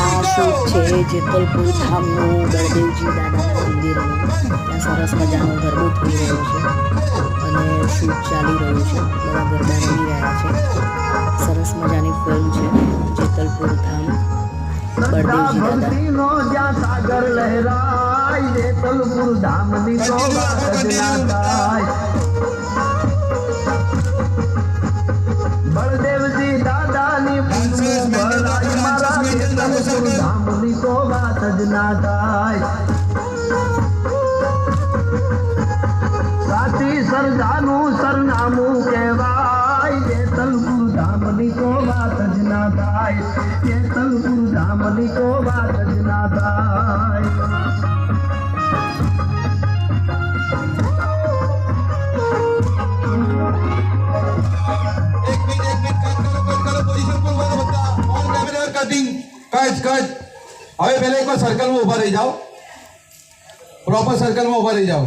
આ શૂટ છે જેતલપુર ધામનું બળદેવજી દાદાના મંદિરનું. ત્યાં સરસ મજાનો ગરબો થઈ રહ્યો છે અને શૂટ ચાલી રહ્યું છે. બધા ગરબા રમી રહ્યા છે. સરસ મજાની ફિલ્મ છે જેતલપુર ધામ બળદેવજી દાદા. સાગર લહેરાય જેતલપુર ધામની તો વાત જ ના થાય. બળદેવજી દાદાની પૂજવું ભરાય મારા જેતલપુર ધામની તો વાત જ ના થાય. સાચી સરદાનું સરનામું કહેવાય જેતલપુર ધામની તો વાત જ ના થાય. જેતલપુર ધામની તો વાત જ ના થાય. હવે પહેલા એક વાર સર્કલમાં ઉભા રહી જાઓ. પ્રોપર સર્કલમાં ઉભા રહી જાઓ.